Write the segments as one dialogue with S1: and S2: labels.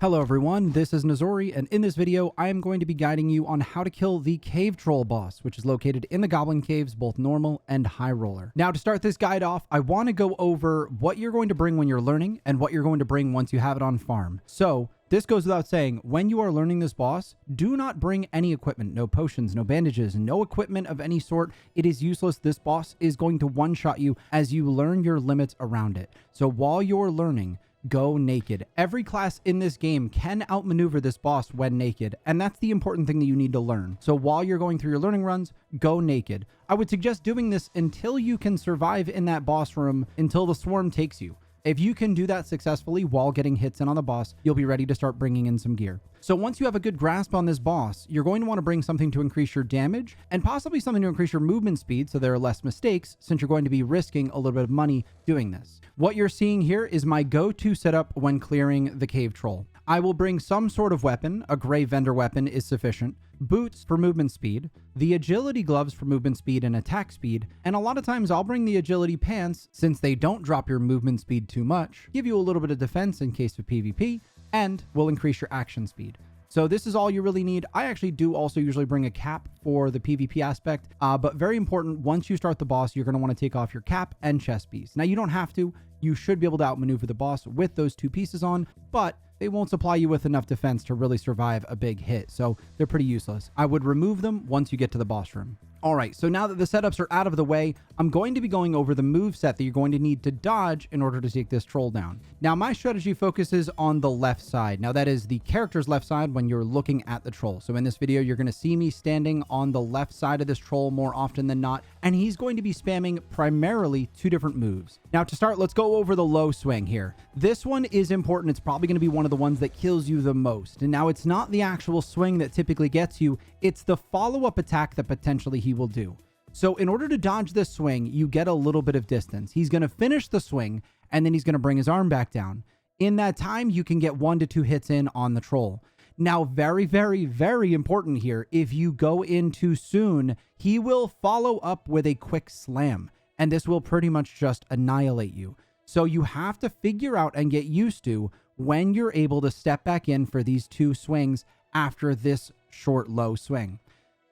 S1: Hello everyone, this is Nazori, and in this video, I am going to be guiding you on how to kill the Cave Troll boss, which is located in the Goblin Caves, both normal and Highroller. Now, to start this guide off, I want to go over what you're going to bring when you're learning, and what you're going to bring once you have it on farm. So, this goes without saying, when you are learning this boss, do not bring any equipment, no potions, no bandages, no equipment of any sort. It is useless. This boss is going to one-shot you as you learn your limits around it. So while you're learning, go naked. Every class in this game can outmaneuver this boss when naked, and that's the important thing that you need to learn. So while you're going through your learning runs, go naked. I would suggest doing this until you can survive in that boss room, until the swarm takes you. If you can do that successfully while getting hits in on the boss, you'll be ready to start bringing in some gear. So once you have a good grasp on this boss, you're going to want to bring something to increase your damage and possibly something to increase your movement speed so there are less mistakes, since you're going to be risking a little bit of money doing this. What you're seeing here is my go-to setup when clearing the cave troll. I will bring some sort of weapon. A gray vendor weapon is sufficient. Boots for movement speed, the agility gloves for movement speed and attack speed, and a lot of times I'll bring the agility pants since they don't drop your movement speed too much, give you a little bit of defense in case of PvP, and will increase your action speed. So this is all you really need. I actually do also usually bring a cap for the PvP aspect, but very important, once you start the boss, you're going to want to take off your cap and chest piece. Now you don't have to. You should be able to outmaneuver the boss with those two pieces on, but they won't supply you with enough defense to really survive a big hit, so they're pretty useless. I would remove them once you get to the boss room. All right, so now that the setups are out of the way, I'm going to be going over the move set that you're going to need to dodge in order to take this troll down. Now, my strategy focuses on the left side. Now, that is the character's left side when you're looking at the troll. So in this video, you're going to see me standing on the left side of this troll more often than not, and he's going to be spamming primarily two different moves. Now, to start, let's go over the low swing here. This one is important. It's probably going to be one of the ones that kills you the most. And now it's not the actual swing that typically gets you. It's the follow-up attack that potentially he will do. So in order to dodge this swing, you get a little bit of distance. He's going to finish the swing, and then he's going to bring his arm back down. In that time, you can get 1 to 2 hits in on the troll. Now, very, very, very important here. If you go in too soon, he will follow up with a quick slam, and this will pretty much just annihilate you. So you have to figure out and get used to when you're able to step back in for these 2 swings after this short low swing.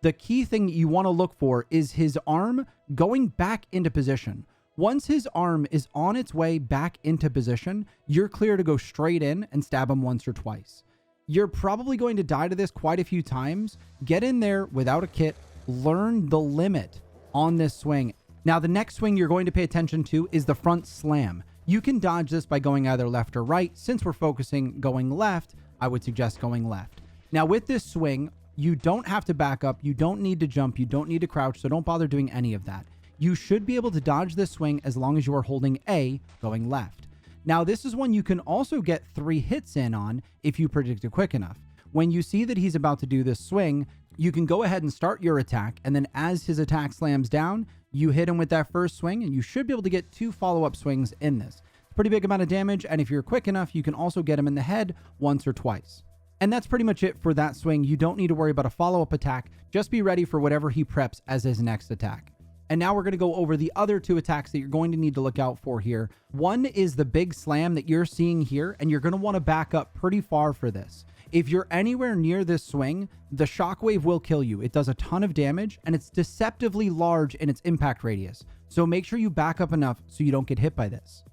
S1: The key thing you want to look for is his arm going back into position. Once his arm is on its way back into position, you're clear to go straight in and stab him once or twice. You're probably going to die to this quite a few times. Get in there without a kit, learn the limit on this swing. Now, the next swing you're going to pay attention to is the front slam. You can dodge this by going either left or right. Since we're focusing going left, I would suggest going left. Now, with this swing, you don't have to back up. You don't need to jump. You don't need to crouch. So don't bother doing any of that. You should be able to dodge this swing as long as you are holding A going left. Now, this is one you can also get 3 hits in on if you predict it quick enough. When you see that he's about to do this swing, you can go ahead and start your attack. And then as his attack slams down, you hit him with that first swing, and you should be able to get 2 follow-up swings in this. It's a pretty big amount of damage. And if you're quick enough, you can also get him in the head once or twice. And that's pretty much it for that swing. You don't need to worry about a follow-up attack. Just be ready for whatever he preps as his next attack. And now we're going to go over the other 2 attacks that you're going to need to look out for here. One is the big slam that you're seeing here, and you're going to want to back up pretty far for this. If you're anywhere near this swing, the shockwave will kill you. It does a ton of damage, and it's deceptively large in its impact radius. So make sure you back up enough so you don't get hit by this.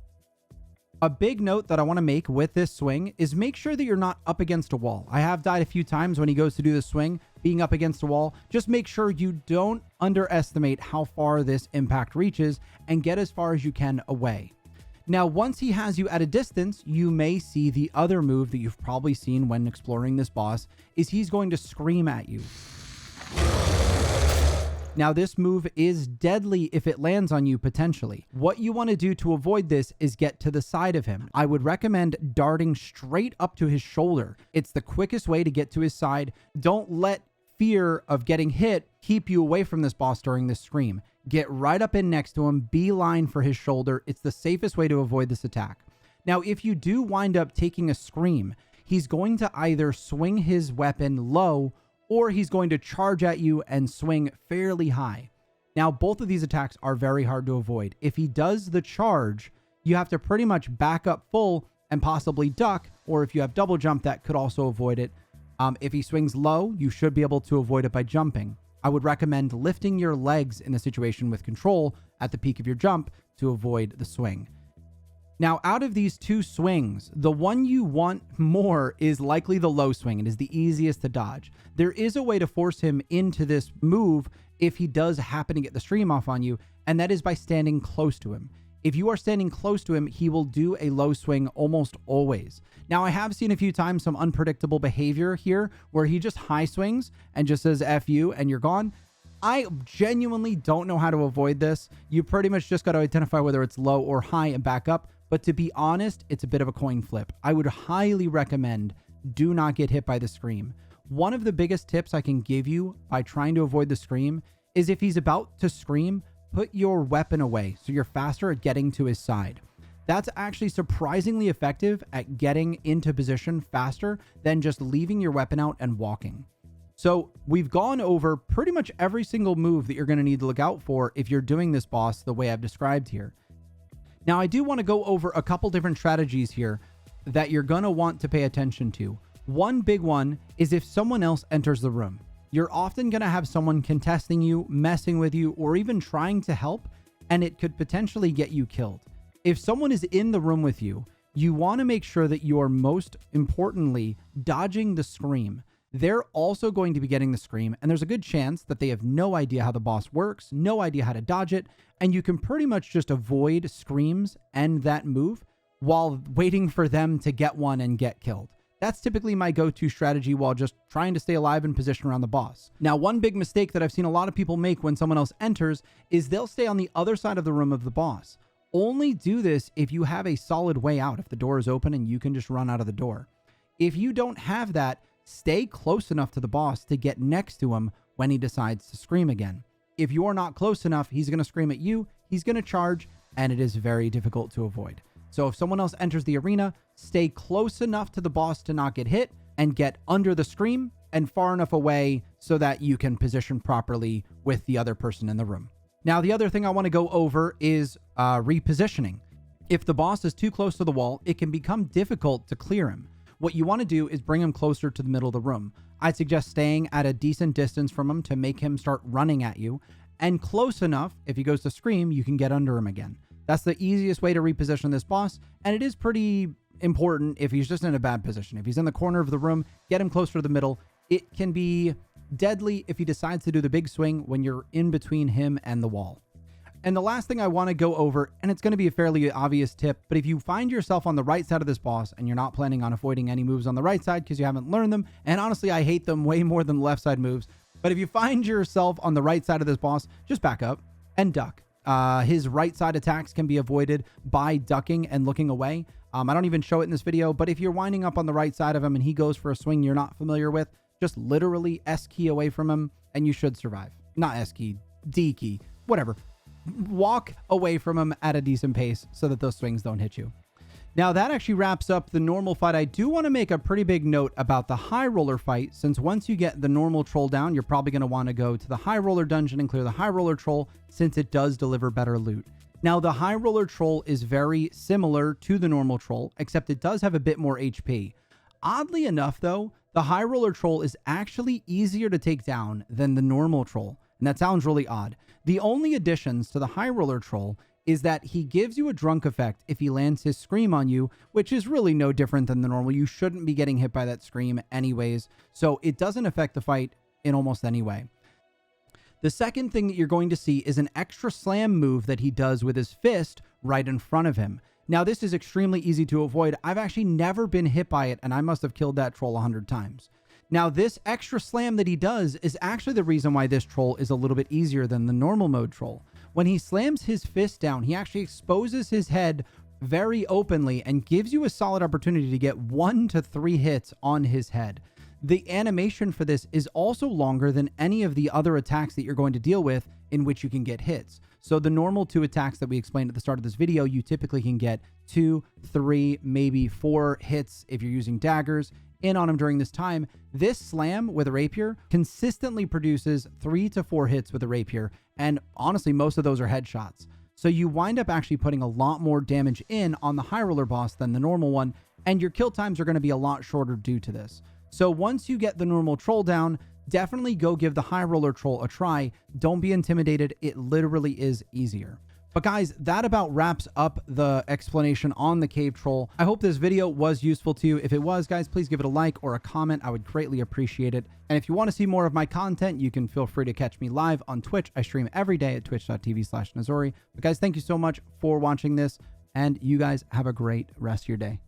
S1: A big note that I want to make with this swing is make sure that you're not up against a wall. I have died a few times when he goes to do the swing, being up against a wall. Just make sure you don't underestimate how far this impact reaches and get as far as you can away. Now, once he has you at a distance, you may see the other move that you've probably seen when exploring this boss is he's going to scream at you. Now, this move is deadly if it lands on you potentially. What you want to do to avoid this is get to the side of him. I would recommend darting straight up to his shoulder. It's the quickest way to get to his side. Don't let fear of getting hit keep you away from this boss during this scream. Get right up in next to him, beeline for his shoulder. It's the safest way to avoid this attack. Now, if you do wind up taking a scream, he's going to either swing his weapon low or he's going to charge at you and swing fairly high. Now, both of these attacks are very hard to avoid. If he does the charge, you have to pretty much back up full and possibly duck, or if you have double jump, that could also avoid it. If he swings low, you should be able to avoid it by jumping. I would recommend lifting your legs in a situation with control at the peak of your jump to avoid the swing. Now, out of these two swings, the one you want more is likely the low swing. It is the easiest to dodge. There is a way to force him into this move if he does happen to get the stream off on you, and that is by standing close to him. If you are standing close to him, he will do a low swing almost always. Now, I have seen a few times some unpredictable behavior here where he just high swings and just says F you and you're gone. I genuinely don't know how to avoid this. You pretty much just got to identify whether it's low or high and back up. But to be honest, it's a bit of a coin flip. I would highly recommend do not get hit by the scream. One of the biggest tips I can give you by trying to avoid the scream is if he's about to scream, put your weapon away so you're faster at getting to his side. That's actually surprisingly effective at getting into position faster than just leaving your weapon out and walking. So we've gone over pretty much every single move that you're going to need to look out for if you're doing this boss the way I've described here. Now, I do want to go over a couple different strategies here that you're going to want to pay attention to. One big one is if someone else enters the room. You're often going to have someone contesting you, messing with you, or even trying to help, and it could potentially get you killed. If someone is in the room with you, you want to make sure that you are most importantly dodging the scream. They're also going to be getting the scream, and there's a good chance that they have no idea how the boss works, no idea how to dodge it, and you can pretty much just avoid screams and that move while waiting for them to get one and get killed. That's typically my go-to strategy while just trying to stay alive in position around the boss. Now, one big mistake that I've seen a lot of people make when someone else enters is they'll stay on the other side of the room of the boss. Only do this if you have a solid way out, if the door is open and you can just run out of the door. If you don't have that, stay close enough to the boss to get next to him when he decides to scream again. If you're not close enough, he's going to scream at you, he's going to charge, and it is very difficult to avoid. So if someone else enters the arena, stay close enough to the boss to not get hit and get under the scream and far enough away so that you can position properly with the other person in the room. Now, the other thing I want to go over is repositioning. If the boss is too close to the wall, it can become difficult to clear him. What you want to do is bring him closer to the middle of the room. I'd suggest staying at a decent distance from him to make him start running at you, and close enough, if he goes to scream, you can get under him again. That's the easiest way to reposition this boss, and it is pretty important if he's just in a bad position. If he's in the corner of the room, get him closer to the middle. It can be deadly if he decides to do the big swing when you're in between him and the wall. And the last thing I want to go over, and it's going to be a fairly obvious tip, but if you find yourself on the right side of this boss and you're not planning on avoiding any moves on the right side because you haven't learned them, and honestly, I hate them way more than the left side moves, but if you find yourself on the right side of this boss, just back up and duck. His right side attacks can be avoided by ducking and looking away. I don't even show it in this video, but if you're winding up on the right side of him and he goes for a swing you're not familiar with, just literally S key away from him and you should survive. Not S key, D key, whatever. Walk away from him at a decent pace so that those swings don't hit you. Now, that actually wraps up the normal fight. I do want to make a pretty big note about the Highroller fight, since once you get the normal troll down, you're probably going to want to go to the Highroller dungeon and clear the Highroller troll, since it does deliver better loot. Now, the Highroller troll is very similar to the normal troll, except it does have a bit more HP. Oddly enough, though, the Highroller troll is actually easier to take down than the normal troll, and that sounds really odd. The only additions to the Highroller troll is that he gives you a drunk effect if he lands his scream on you, which is really no different than the normal. You shouldn't be getting hit by that scream anyways, so it doesn't affect the fight in almost any way. The second thing that you're going to see is an extra slam move that he does with his fist right in front of him. Now, this is extremely easy to avoid. I've actually never been hit by it, and I must have killed that troll 100 times. Now, this extra slam that he does is actually the reason why this troll is a little bit easier than the normal mode troll. When he slams his fist down, he actually exposes his head very openly and gives you a solid opportunity to get 1 to 3 hits on his head. The animation for this is also longer than any of the other attacks that you're going to deal with in which you can get hits. So the normal 2 attacks that we explained at the start of this video, you typically can get 2, 3, maybe 4 hits if you're using daggers in on him during this time. This slam with a rapier consistently produces 3 to 4 hits with a rapier, and honestly, most of those are headshots. So you wind up actually putting a lot more damage in on the Highroller boss than the normal one, and your kill times are going to be a lot shorter due to this. So once you get the normal troll down, definitely go give the Highroller troll a try. Don't be intimidated. It literally is easier. But guys, that about wraps up the explanation on the cave troll. I hope this video was useful to you. If it was, guys, please give it a like or a comment. I would greatly appreciate it. And if you want to see more of my content, you can feel free to catch me live on Twitch. I stream every day at twitch.tv/Nazori. But guys, thank you so much for watching this, and you guys have a great rest of your day.